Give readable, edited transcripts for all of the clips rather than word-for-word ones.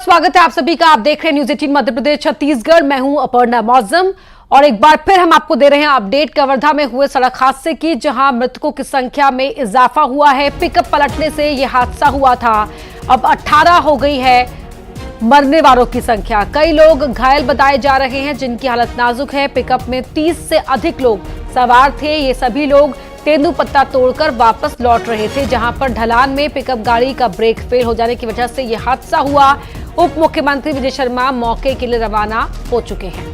स्वागत है आप सभी का। आप देख रहे हैं न्यूज 18 मध्य प्रदेश छत्तीसगढ़। मैं हूं अपर्णा मौजम और एक बार फिर हम आपको दे रहे हैं अपडेट कवर्धा में हुए सड़क हादसे की, जहां मृतकों की संख्या में इजाफा हुआ है। पिकअप पलटने से यह हादसा हुआ था। अब 18 हो गई है मरने वालों की संख्या। कई लोग घायल बताए जा रहे हैं जिनकी हालत नाजुक है। पिकअप में 30 से अधिक लोग सवार थे। ये सभी लोग तेंदुपत्ता तोड़कर वापस लौट रहे थे, जहां पर ढलान में पिकअप गाड़ी का ब्रेक फेल हो जाने की वजह से यह हादसा हुआ। उप मुख्यमंत्री विजय शर्मा मौके के लिए रवाना हो चुके हैं।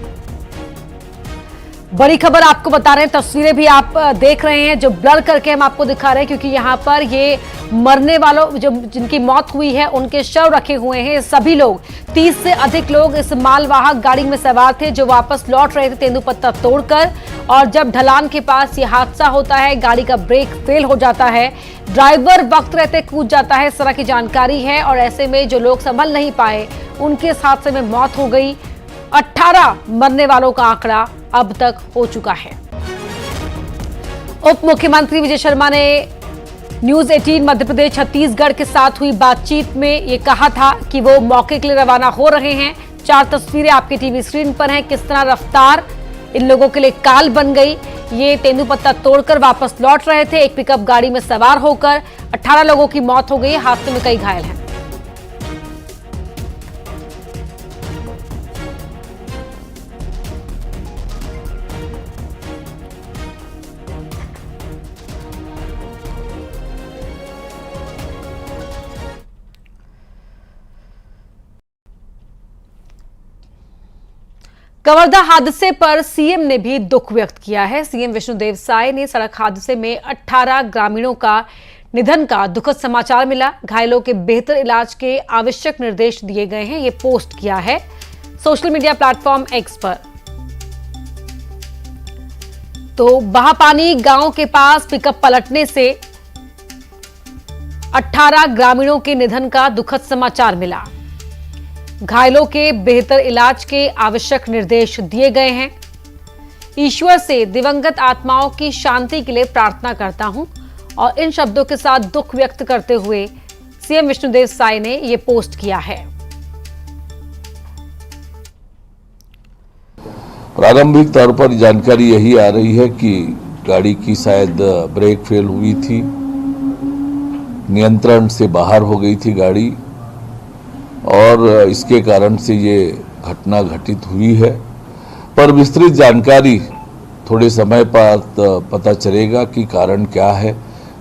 बड़ी खबर आपको बता रहे हैं, तस्वीरें भी आप देख रहे हैं जो ब्लर करके हम आपको दिखा रहे हैं, क्योंकि यहां पर ये मरने वालों जो जिनकी मौत हुई है उनके शव रखे हुए हैं। सभी लोग 30 से अधिक लोग इस मालवाहक गाड़ी में सवार थे जो वापस लौट रहे थे तेंदुपत्ता तोड़कर। और जब ढलान के पास यह हादसा होता है, गाड़ी का ब्रेक फेल हो जाता है, ड्राइवर वक्त रहते कूद जाता है, इस तरह की जानकारी है। और ऐसे में जो लोग संभल नहीं पाए उनके इस हादसे में मौत हो गई। 18 मरने वालों का आंकड़ा अब तक हो चुका है। उप मुख्यमंत्री विजय शर्मा ने न्यूज 18 मध्य प्रदेश छत्तीसगढ़ के साथ हुई बातचीत में ये कहा था कि वो मौके के लिए रवाना हो रहे हैं। 4 तस्वीरें आपके टीवी स्क्रीन पर हैं, किस तरह रफ्तार इन लोगों के लिए काल बन गई। ये तेंदुपत्ता तोड़कर वापस लौट रहे थे एक पिकअप गाड़ी में सवार होकर। 18 लोगों की मौत हो गई। हादसे में कई घायल हैं। कवर्धा हादसे पर सीएम ने भी दुख व्यक्त किया है। सीएम विष्णुदेव साय ने सड़क हादसे में 18 ग्रामीणों का निधन का दुखद समाचार मिला। घायलों के बेहतर इलाज के आवश्यक निर्देश दिए गए हैं, ये पोस्ट किया है सोशल मीडिया प्लेटफॉर्म एक्स पर। तो बहापानी गांव के पास पिकअप पलटने से 18 ग्रामीणों के निधन का दुखद समाचार मिला। घायलों के बेहतर इलाज के आवश्यक निर्देश दिए गए हैं। ईश्वर से दिवंगत आत्माओं की शांति के लिए प्रार्थना करता हूं। और इन शब्दों के साथ दुख व्यक्त करते हुए सीएम विष्णुदेव साय ने यह पोस्ट किया है। प्रारंभिक तौर पर जानकारी यही आ रही है कि गाड़ी की शायद ब्रेक फेल हुई थी, नियंत्रण से बाहर हो गई थी गाड़ी और इसके कारण से ये घटना घटित हुई है। पर विस्तृत जानकारी थोड़े समय बाद पता चलेगा कि कारण क्या है।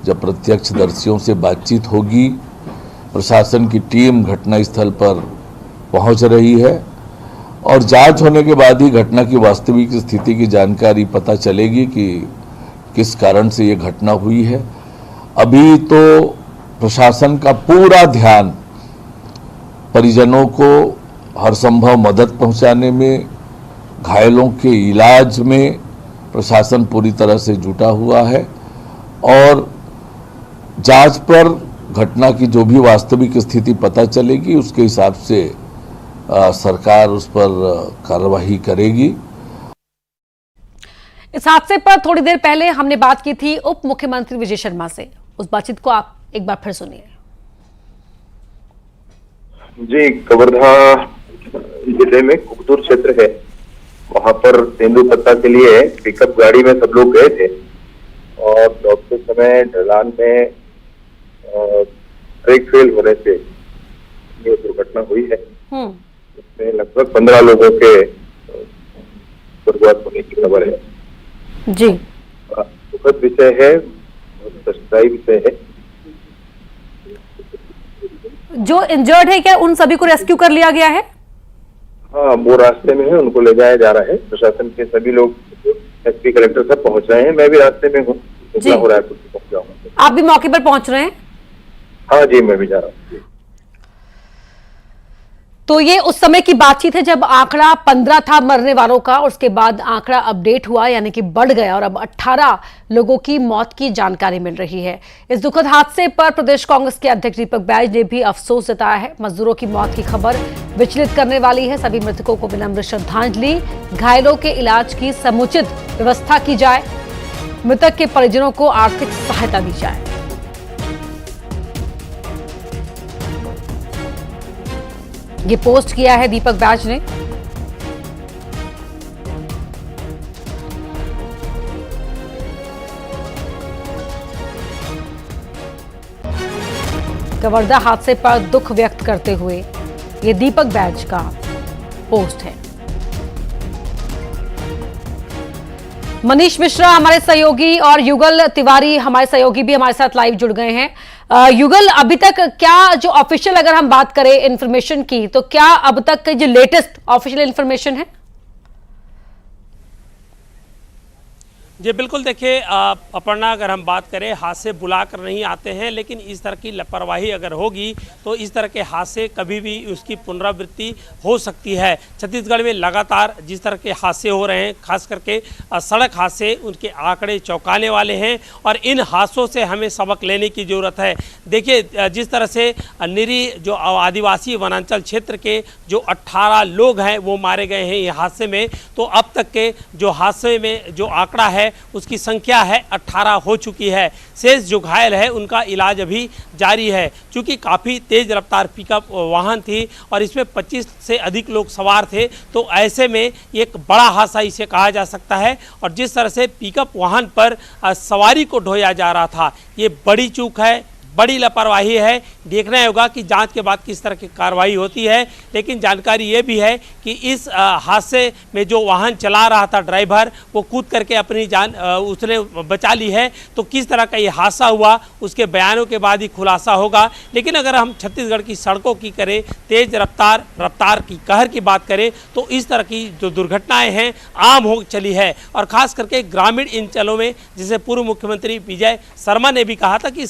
जब प्रत्यक्षदर्शियों से बातचीत होगी, प्रशासन की टीम घटनास्थल पर पहुंच रही है और जांच होने के बाद ही घटना की वास्तविक स्थिति की जानकारी पता चलेगी कि किस कारण से ये घटना हुई है। अभी तो प्रशासन का पूरा ध्यान परिजनों को हर संभव मदद पहुंचाने में, घायलों के इलाज में प्रशासन पूरी तरह से जुटा हुआ है और जांच पर घटना की जो भी वास्तविक स्थिति पता चलेगी उसके हिसाब से सरकार उस पर कार्रवाई करेगी। इस हादसे पर थोड़ी देर पहले हमने बात की थी उप मुख्यमंत्री विजय शर्मा से। उस बातचीत को आप एक बार फिर सुनिए। जी, कवर्धा जिले में कुकदुर क्षेत्र है, वहां पर तेंदुपत्ता के लिए पिकअप गाड़ी में सब लोग गए थे और लौटते समय ढलान में ब्रेक फेल होने से ये दुर्घटना हुई है। इसमें लगभग 15 लोगों के स्वर्गवास होने की खबर है। जी, दुखद विषय है, कष्टदायी विषय है। जो इंजर्ड है क्या उन सभी को रेस्क्यू कर लिया गया है? हाँ, वो रास्ते में है, उनको ले जाया जा रहा है। प्रशासन के सभी लोग, एसपी कलेक्टर सब पहुंच रहे हैं। मैं भी रास्ते में हूँ, हो रहा है कुछ पहुंच जाऊंगा। आप भी मौके पर पहुंच रहे हैं? हाँ जी, मैं भी जा रहा हूँ। तो ये उस समय की बातचीत है जब आंकड़ा 15 था मरने वालों का, और उसके बाद आंकड़ा अपडेट हुआ, यानी कि बढ़ गया और अब 18 लोगों की मौत की जानकारी मिल रही है। इस दुखद हादसे पर प्रदेश कांग्रेस के अध्यक्ष दीपक बैज ने भी अफसोस जताया है। मजदूरों की मौत की खबर विचलित करने वाली है। सभी मृतकों को विनम्र श्रद्धांजलि। घायलों के इलाज की समुचित व्यवस्था की जाए, मृतक के परिजनों को आर्थिक सहायता दी जाए। ये पोस्ट किया है दीपक बैज ने। कवर्धा हादसे पर दुख व्यक्त करते हुए ये दीपक बैज का पोस्ट है। मनीष मिश्रा हमारे सहयोगी और युगल तिवारी हमारे सहयोगी भी हमारे साथ लाइव जुड़ गए हैं। युगल, अभी तक क्या जो ऑफिशियल अगर हम बात करें इन्फॉर्मेशन की, तो क्या अब तक जो लेटेस्ट ऑफिशियल इन्फॉर्मेशन है? जी बिल्कुल, देखिए अपर्णा, अगर हम बात करें, हादसे बुलाकर नहीं आते हैं, लेकिन इस तरह की लापरवाही अगर होगी तो इस तरह के हादसे कभी भी उसकी पुनरावृत्ति हो सकती है। छत्तीसगढ़ में लगातार जिस तरह के हादसे हो रहे हैं, खास करके सड़क हादसे, उनके आंकड़े चौंकाने वाले हैं और इन हादसों से हमें सबक लेने की ज़रूरत है। देखिए, जिस तरह से निरीह जो आदिवासी वनांचल क्षेत्र के जो 18 लोग हैं वो मारे गए हैं ये हादसे में, तो अब तक के जो हादसे में जो आंकड़ा है उसकी संख्या है 18 हो चुकी है। शेष जो घायल है उनका इलाज अभी जारी है। चूंकि काफ़ी तेज रफ्तार पिकअप वाहन थी और इसमें 25 से अधिक लोग सवार थे, तो ऐसे में एक बड़ा हादसा इसे कहा जा सकता है। और जिस तरह से पिकअप वाहन पर सवारी को ढोया जा रहा था, ये बड़ी चूक है, बड़ी लापरवाही है। देखना होगा कि जांच के बाद किस तरह की कार्रवाई होती है। लेकिन जानकारी ये भी है कि इस हादसे में जो वाहन चला रहा था ड्राइवर, वो कूद करके अपनी जान उसने बचा ली है। तो किस तरह का ये हादसा हुआ उसके बयानों के बाद ही खुलासा होगा। लेकिन अगर हम छत्तीसगढ़ की सड़कों की करें, तेज रफ्तार की कहर की बात करें, तो इस तरह की जो दुर्घटनाएँ हैं आम हो चली है। और ख़ास करके ग्रामीण अंचलों में, जिसे पूर्व मुख्यमंत्री विजय शर्मा ने भी कहा था कि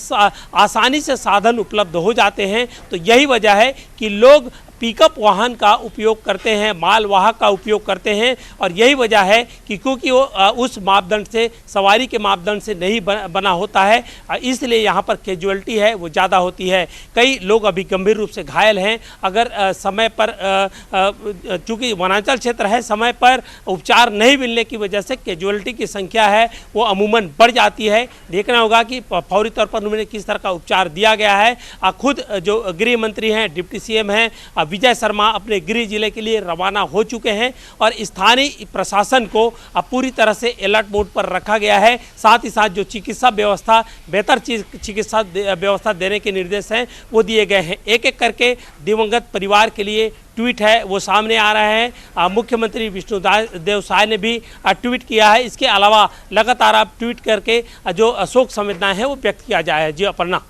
आसानी से साधन उपलब्ध हो जाते हैं, तो यही वजह है कि लोग पिकअप वाहन का उपयोग करते हैं, मालवाहक का उपयोग करते हैं। और यही वजह है कि क्योंकि वो उस मापदंड से, सवारी के मापदंड से नहीं बना होता है, इसलिए यहाँ पर कैजुअलिटी है वो ज़्यादा होती है। कई लोग अभी गंभीर रूप से घायल हैं। अगर समय पर, चूँकि वनांचल क्षेत्र है, समय पर उपचार नहीं मिलने की वजह से कैजुअलिटी की संख्या है वो अमूमन बढ़ जाती है। देखना होगा कि फौरी तौर पर उन्हें किस तरह का उपचार दिया गया है। खुद जो गृह मंत्री हैं, डिप्टी सीएम हैं विजय शर्मा, अपने गृह जिले के लिए रवाना हो चुके हैं और स्थानीय प्रशासन को पूरी तरह से अलर्ट मोड पर रखा गया है। साथ ही साथ जो चिकित्सा व्यवस्था, बेहतर चिकित्सा व्यवस्था देने के निर्देश हैं वो दिए गए हैं। एक एक करके दिवंगत परिवार के लिए ट्वीट है वो सामने आ रहा है। मुख्यमंत्री विष्णुदेव साय ने भी ट्वीट किया है। इसके अलावा लगातार आप ट्वीट करके जो शोक संवेदनाएं हैं वो व्यक्त किया जाए। जी अपर्णा।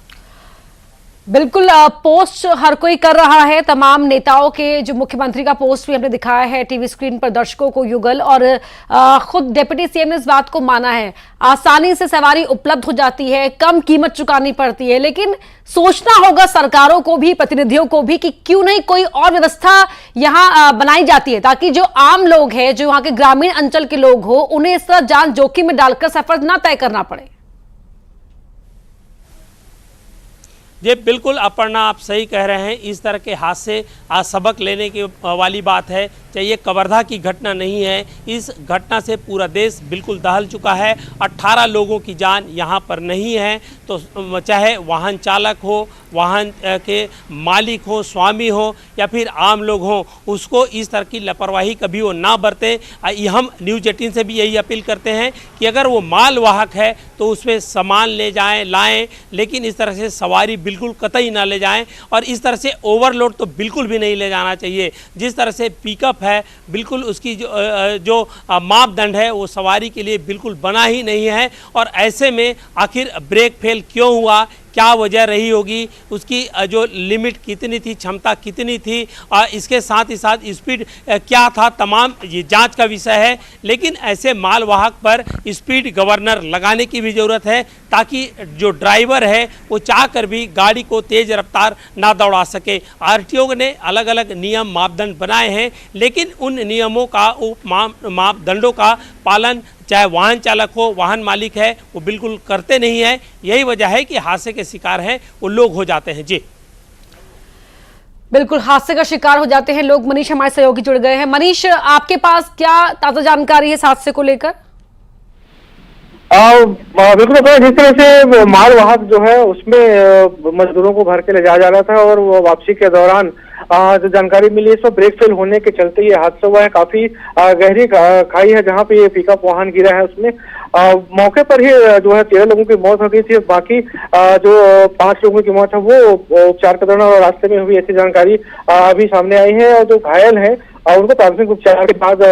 बिल्कुल, पोस्ट हर कोई कर रहा है, तमाम नेताओं के, जो मुख्यमंत्री का पोस्ट भी हमने दिखाया है टीवी स्क्रीन पर दर्शकों को युगल, और खुद डिप्टी सीएम ने इस बात को माना है। आसानी से सवारी उपलब्ध हो जाती है, कम कीमत चुकानी पड़ती है, लेकिन सोचना होगा सरकारों को भी, प्रतिनिधियों को भी, कि क्यों नहीं कोई और व्यवस्था यहाँ बनाई जाती है, ताकि जो आम लोग हैं, जो वहां के ग्रामीण अंचल के लोग हो, उन्हें इस तरह जान जोखिम में डालकर सफर ना तय करना पड़े। ये बिल्कुल अपर्णा, आप सही कह रहे हैं। इस तरह के हादसे आज सबक लेने की वाली बात है। चाहिए कवर्धा की घटना नहीं है, इस घटना से पूरा देश बिल्कुल दहल चुका है। 18 लोगों की जान यहाँ पर नहीं है। तो चाहे वाहन चालक हो, वाहन के मालिक हो, स्वामी हो या फिर आम लोग हों, उसको इस तरह की लापरवाही कभी वो ना बरते। हम न्यूज़ 18 से भी यही अपील करते हैं कि अगर वो मालवाहक है तो उसमें सामान ले जाएं, लाएं, लेकिन इस तरह से सवारी बिल्कुल कतई ना ले जाएं। और इस तरह से ओवरलोड तो बिल्कुल भी नहीं ले जाना चाहिए। जिस तरह से पिकअप है, बिल्कुल उसकी जो मापदंड है वो सवारी के लिए बिल्कुल बना ही नहीं है। और ऐसे में आखिर ब्रेक फेल क्यों हुआ, क्या वजह रही होगी, उसकी जो लिमिट कितनी थी, क्षमता कितनी थी, इसके साथ ही साथ स्पीड क्या था, तमाम ये जांच का विषय है। लेकिन ऐसे मालवाहक पर स्पीड गवर्नर लगाने की भी ज़रूरत है, ताकि जो ड्राइवर है वो चाह कर भी गाड़ी को तेज़ रफ्तार ना दौड़ा सके। आरटीओ ने अलग अलग नियम मापदंड बनाए हैं, लेकिन उन नियमों का, मापदंडों का पालन चाहे वाहन चालक हो, वाहन मालिक है, वो बिल्कुल करते नहीं है। यही वजह है कि हादसे के शिकार हैं वो लोग हो जाते हैं। जी बिल्कुल, हादसे का शिकार हो जाते हैं लोग। मनीष हमारे सहयोगी जुड़ गए हैं। मनीष, आपके पास क्या ताजा जानकारी है इस हादसे को लेकर? बिल्कुल अपना जिस तरह से मालवाहक जो है उसमें मजदूरों को भर के ले जाया जा रहा था और वो वापसी के दौरान जो जानकारी मिली है, ब्रेक फेल होने के चलते ये हादसा हुआ है। काफी गहरी खाई है जहाँ पे ये पिकअप वाहन गिरा है, उसमें मौके पर ही जो है 13 लोगों की मौत हो गई थी। बाकी जो 5 लोगों की मौत है वो उपचार के दौरान और रास्ते में हुई, ऐसी जानकारी अभी सामने आई है। और जो घायल है उनको प्राथमिक उपचार के बाद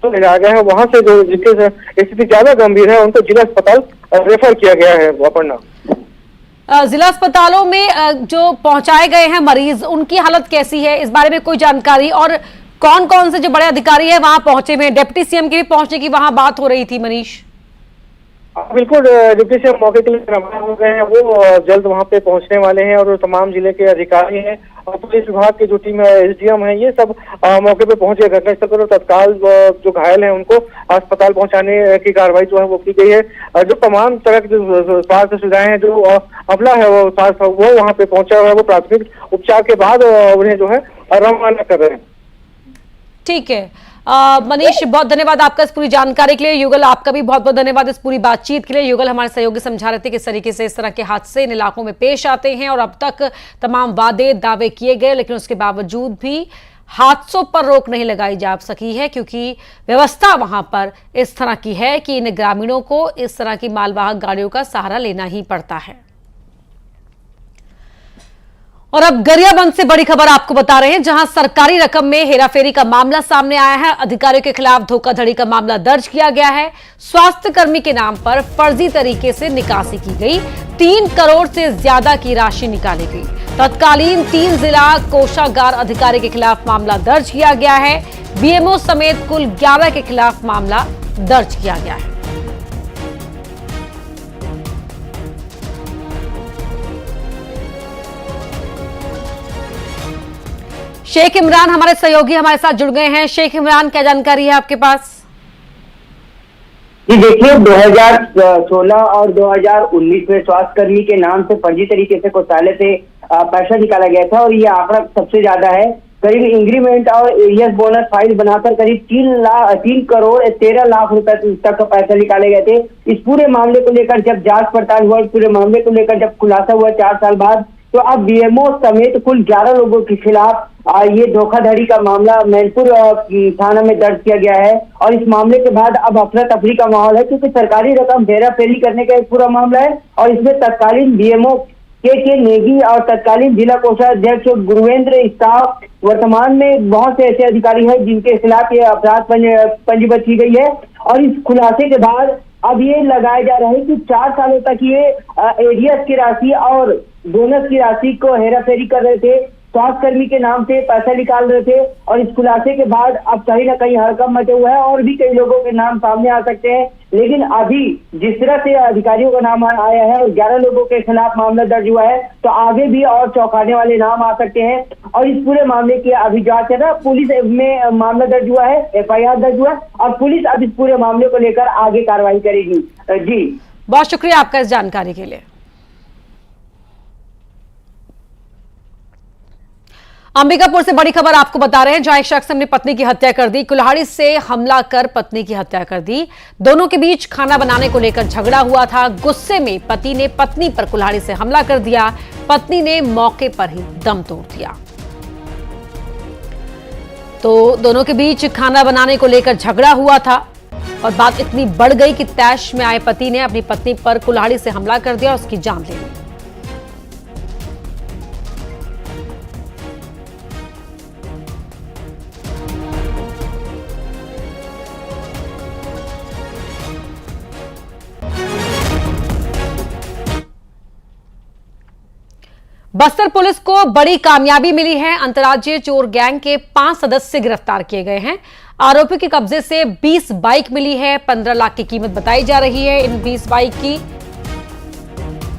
तो ले जाया गया है। वहां से जो जिनकी स्थिति ज्यादा गंभीर है उनको जिला अस्पताल रेफर किया गया है। अपर्णा, जिला अस्पतालों में जो पहुंचाए गए हैं मरीज, उनकी हालत कैसी है, इस बारे में कोई जानकारी? और कौन कौन से जो बड़े अधिकारी हैं वहां पहुंचे हुए हैं? डिप्टी सीएम के भी पहुंचने की वहां बात हो रही थी मनीष। बिल्कुल, डिप्टी सीएम मौके के लिए रवाना हो गए हैं, वो जल्द वहां पे पहुंचने वाले हैं। और तमाम जिले के अधिकारी हैं और पुलिस विभाग की जो टीम है, एसडीएम है, ये सब मौके पे पहुंचे घटनास्थल पर। तत्काल जो घायल हैं उनको अस्पताल पहुंचाने की कार्रवाई जो है वो की गई है। जो तमाम तरह की जो स्वास्थ्य सुविधाएं हैं, जो अमला है वो वहाँ पे पहुंचा हुआ है, वो प्राथमिक उपचार के बाद उन्हें जो है रवाना कर रहे हैं। ठीक है मनीष, बहुत धन्यवाद आपका इस पूरी जानकारी के लिए। युगल, आपका भी बहुत बहुत धन्यवाद इस पूरी बातचीत के लिए। युगल हमारे सहयोगी समझा रहे थे किस तरीके से इस तरह के हादसे इन इलाकों में पेश आते हैं और अब तक तमाम वादे दावे किए गए, लेकिन उसके बावजूद भी हादसों पर रोक नहीं लगाई जा सकी है, क्योंकि व्यवस्था वहां पर इस तरह की है कि इन ग्रामीणों को इस तरह की मालवाहक गाड़ियों का सहारा लेना ही पड़ता है। और अब गरियाबंद से बड़ी खबर आपको बता रहे हैं, जहां सरकारी रकम में हेराफेरी का मामला सामने आया है। अधिकारियों के खिलाफ धोखाधड़ी का मामला दर्ज किया गया है। स्वास्थ्य कर्मी के नाम पर फर्जी तरीके से निकासी की गई। 3 करोड़ से ज्यादा की राशि निकाली गई। तत्कालीन 3 जिला कोषागार अधिकारी के खिलाफ मामला दर्ज किया गया है। बीएमओ समेत कुल 11 के खिलाफ मामला दर्ज किया गया है। शेख इमरान हमारे सहयोगी हमारे साथ जुड़ गए हैं। शेख इमरान, क्या जानकारी है आपके पास? जी देखिए, 2016 और 2019 में स्वास्थ्य कर्मी के नाम से फर्जी तरीके से कोषालय से पैसा निकाला गया था और ये आंकड़ा सबसे ज्यादा है। करीब इंक्रीमेंट और एरियस बोनस फाइल बनाकर करीब 3 करोड़ 13 लाख रुपए तक पैसा निकाले गए थे। इस पूरे मामले को लेकर जब जांच पड़ताल हुआ, इस पूरे मामले को लेकर जब खुलासा हुआ 4 साल बाद, तो अब बीएमओ समेत कुल 11 लोगों के खिलाफ ये धोखाधड़ी का मामला मैनपुर थाना में दर्ज किया गया है। और इस मामले के बाद अब अफरा तफरी का माहौल है, क्योंकि सरकारी रकम हेराफेरी करने का एक पूरा मामला है और इसमें तत्कालीन बीएमओ के नेगी और तत्कालीन जिला कोषाध्यक्ष गुरुवेंद्र स्टाफ, वर्तमान में बहुत से ऐसे अधिकारी हैं जिनके खिलाफ ये अपराध पंजीबद्ध की गई है। और इस खुलासे के बाद अब ये लगाया जा रहा है कि 4 सालों तक ये एरियस की राशि और बोनस की राशि को हेराफेरी कर रहे थे, स्वास्थ्य कर्मी के नाम से पैसा निकाल रहे थे। और इस खुलासे के बाद अब कहीं ना कहीं हड़कंप मचे हुआ है और भी कई लोगों के नाम सामने आ सकते हैं। लेकिन अभी जिस तरह से अधिकारियों का नाम आया है और 11 लोगों के खिलाफ मामला दर्ज हुआ है, तो आगे भी और चौंकाने वाले नाम आ सकते हैं। और इस पूरे मामले की अभी जांच है ना, पुलिस में मामला दर्ज हुआ है, FIR दर्ज हुआ है और पुलिस अब इस पूरे मामले को लेकर आगे कार्रवाई करेगी। जी बहुत शुक्रिया आपका इस जानकारी के लिए। अंबिकापुर से बड़ी खबर आपको बता रहे हैं, जहां एक शख्स ने अपनी पत्नी की हत्या कर दी। कुल्हाड़ी से हमला कर पत्नी की हत्या कर दी। दोनों के बीच खाना बनाने को लेकर झगड़ा हुआ था। गुस्से में पति ने पत्नी पर कुल्हाड़ी से हमला कर दिया। पत्नी ने मौके पर ही दम तोड़ दिया। तो दोनों के बीच खाना बनाने को लेकर झगड़ा हुआ था और बात इतनी बढ़ गई कि तैश में आए पति ने अपनी पत्नी पर कुल्हाड़ी से हमला कर दिया और उसकी जान ले ली। बस्तर पुलिस को बड़ी कामयाबी मिली है। अंतर्राज्यीय चोर गैंग के 5 सदस्य गिरफ्तार किए गए हैं। आरोपी के कब्जे से 20 बाइक मिली है। 15 लाख की कीमत बताई जा रही है इन 20 बाइक की।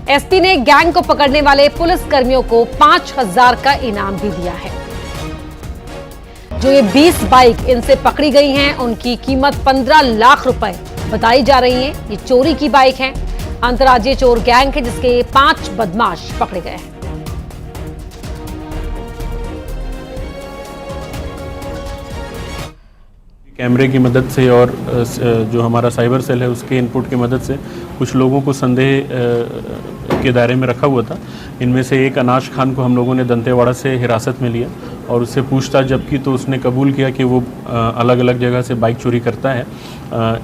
एसपी ने गैंग को पकड़ने वाले पुलिस कर्मियों को 5000 का इनाम भी दिया है। जो ये 20 बाइक इनसे पकड़ी गई हैं, उनकी कीमत 15 लाख रुपए बताई जा रही है। ये चोरी की बाइक है। अंतर्राज्यीय चोर गैंग है जिसके 5 बदमाश पकड़े गए हैं। कैमरे की मदद से और जो हमारा साइबर सेल है उसके इनपुट की मदद से कुछ लोगों को संदेह के दायरे में रखा हुआ था। इनमें से एक अनाश खान को हम लोगों ने दंतेवाड़ा से हिरासत में लिया और उससे पूछताछ जब की तो उसने कबूल किया कि वो अलग अलग जगह से बाइक चोरी करता है।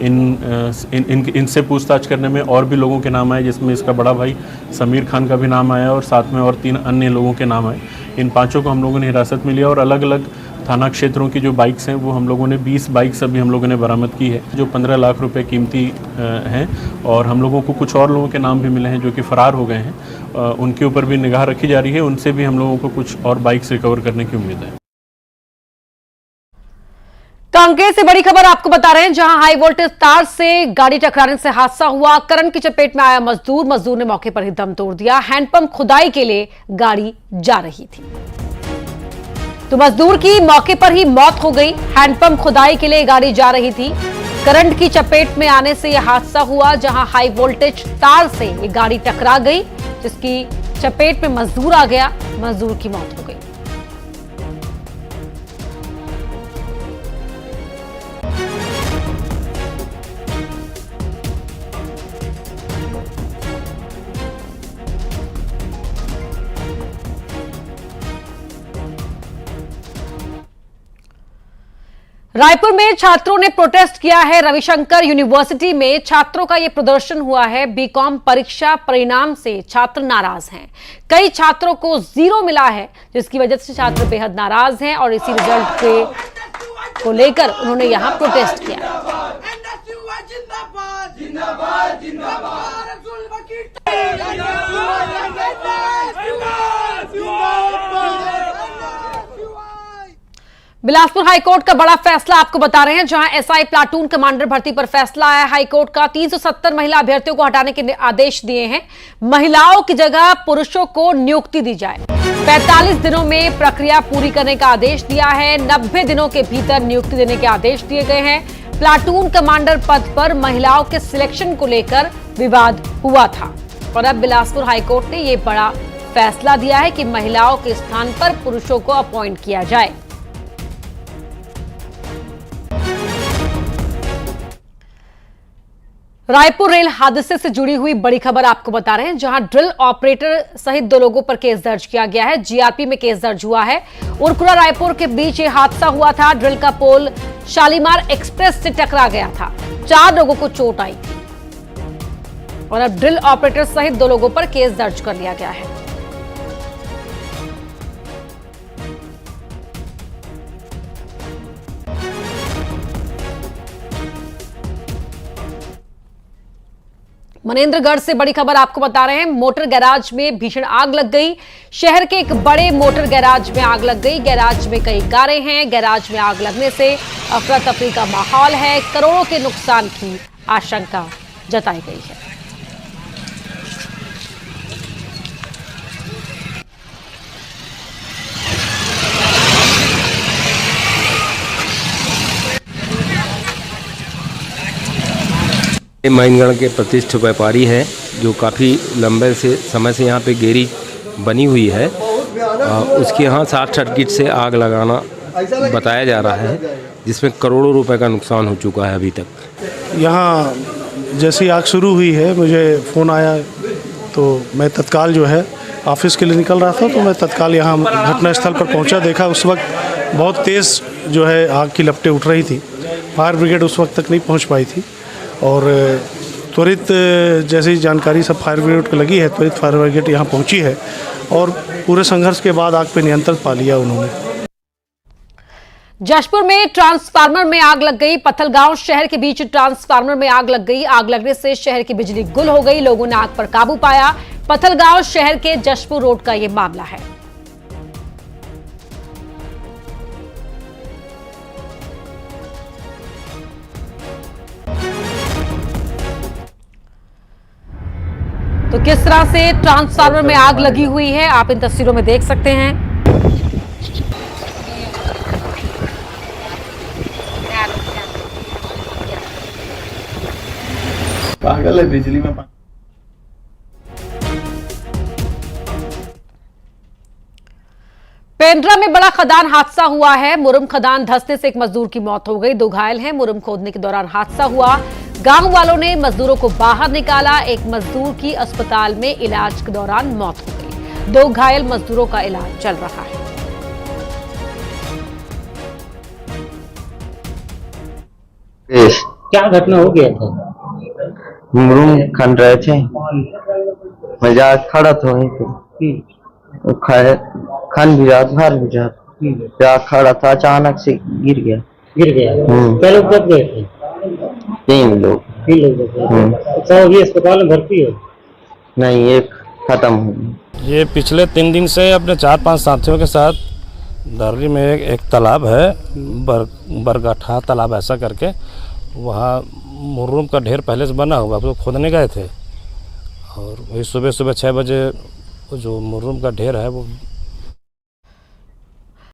इनसे पूछताछ करने में और भी लोगों के नाम आए, जिसमें इसका बड़ा भाई समीर खान का भी नाम आया और साथ में और 3 अन्य लोगों के नाम आए। इन 5 को हम लोगों ने हिरासत में लिया और अलग अलग थाना क्षेत्रों की जो बाइक्स हैं वो हम लोगों ने 20 बाइक्स अभी हम लोगों ने बरामद की है, जो 15 लाख रुपए कीमती हैं। और हम लोगों को कुछ और लोगों के नाम भी मिले हैं जो कि फरार हो गए हैं, उनके ऊपर भी निगाह रखी जा रही है। उनसे भी हम लोगों को कुछ और बाइक्स रिकवर करने की उम्मीद है। कांकेर से बड़ी खबर आपको बता रहे हैं, जहां हाई वोल्टेज तार से गाड़ी टकराने से हादसा हुआ। करंट की चपेट में आया मजदूर ने मौके पर ही दम तोड़ दिया। हैंडपंप खुदाई के लिए गाड़ी जा रही थी तो मजदूर की मौके पर ही मौत हो गई। हैंडपंप खुदाई के लिए गाड़ी जा रही थी, करंट की चपेट में आने से यह हादसा हुआ, जहां हाई वोल्टेज तार से ये गाड़ी टकरा गई, जिसकी चपेट में मजदूर आ गया। मजदूर की मौत हो गई। रायपुर में छात्रों ने प्रोटेस्ट किया है। रविशंकर यूनिवर्सिटी में छात्रों का यह प्रदर्शन हुआ है। बीकॉम परीक्षा परिणाम से छात्र नाराज हैं। कई छात्रों को 0 मिला है, जिसकी वजह से छात्र बेहद नाराज हैं और इसी रिजल्ट को लेकर उन्होंने यहां प्रोटेस्ट किया। बिलासपुर हाईकोर्ट का बड़ा फैसला आपको बता रहे हैं, जहां एसआई प्लाटून कमांडर भर्ती पर फैसला आया हाईकोर्ट का। 370 महिला अभ्यर्थियों को हटाने के आदेश दिए हैं। महिलाओं की जगह पुरुषों को नियुक्ति दी जाए। 45 दिनों में प्रक्रिया पूरी करने का आदेश दिया है। 90 दिनों के भीतर नियुक्ति देने के आदेश दिए गए हैं। प्लाटून कमांडर पद पर महिलाओं के सिलेक्शन को लेकर विवाद हुआ था और अब बिलासपुर हाईकोर्ट ने यह बड़ा फैसला दिया है कि महिलाओं के स्थान पर पुरुषों को अपॉइंट किया जाए। रायपुर रेल हादसे से जुड़ी हुई बड़ी खबर आपको बता रहे हैं, जहां ड्रिल ऑपरेटर सहित 2 लोगों पर केस दर्ज किया गया है। जीआरपी में केस दर्ज हुआ है। उरकुरा रायपुर के बीच ये हादसा हुआ था। ड्रिल का पोल शालीमार एक्सप्रेस से टकरा गया था। 4 लोगों को चोट आई थी और अब ड्रिल ऑपरेटर सहित 2 लोगों पर केस दर्ज कर लिया गया है। मनेंद्रगढ़ से बड़ी खबर आपको बता रहे हैं, मोटर गैराज में भीषण आग लग गई। शहर के एक बड़े मोटर गैराज में आग लग गई। गैराज में कई कारें हैं। गैराज में आग लगने से अफरा तफरी का माहौल है। करोड़ों के नुकसान की आशंका जताई गई है। माइनगढ़ के प्रतिष्ठित व्यापारी हैं जो काफ़ी लंबे से समय से यहाँ पे गैरेज बनी हुई है। उसके यहाँ शॉर्ट सर्किट से आग लगाना बताया जा रहा है, जिसमें करोड़ों रुपए का नुकसान हो चुका है अभी तक। यहाँ जैसी आग शुरू हुई है, मुझे फ़ोन आया तो मैं तत्काल जो है ऑफिस के लिए निकल रहा था, तो मैं तत्काल यहाँ घटनास्थल पर पहुँचा। देखा उस वक्त बहुत तेज़ जो है आग की लपटें उठ रही थी। फायर ब्रिगेड उस वक्त तक नहीं पहुँच पाई थी और त्वरित जैसी जानकारी सब फायर ब्रिगेड को लगी है, त्वरित फायर ब्रिगेड यहाँ पहुँची है और पूरे संघर्ष के बाद आग पे नियंत्रण पा लिया उन्होंने। जशपुर में ट्रांसफार्मर में आग लग गई। पत्थलगांव शहर के बीच ट्रांसफार्मर में आग लग गई। आग लगने से शहर की बिजली गुल हो गई। लोगों ने आग पर काबू पाया। पत्थलगांव शहर के जशपुर रोड का यह मामला है। तो किस तरह से ट्रांसफार्मर में आग लगी हुई है आप इन तस्वीरों में देख सकते हैं। पागल है बिजली में। पेंड्रा में बड़ा खदान हादसा हुआ है। मुरम खदान धंसने से एक मजदूर की मौत हो गई, 2 घायल हैं। मुरम खोदने के दौरान हादसा हुआ। गांव वालों ने मजदूरों को बाहर निकाला। एक मजदूर की अस्पताल में इलाज के दौरान मौत हो गई। 2 घायल मजदूरों का इलाज चल रहा है। क्या घटना हो गया था? मुरुम खन रहे थे, मैं जा खड़ा था वहीं पे, खन भी रहा था, भर भी रहा था, जा खड़ा था, अचानक से गिर गया। क्या लोग कब गए थे? 3 लोग। अच्छा, अभी अस्पताल में भर्ती है? नहीं, एक खत्म हो गया। ये पिछले 3 दिन से अपने 4-5 साथियों के साथ दर्री में एक तालाब है, बरगाठा तालाब ऐसा करके, वहाँ मुर्रुम का ढेर पहले से बना हुआ, तो खोदने गए थे और वही सुबह 6 बजे जो मुर्रुम का ढेर है वो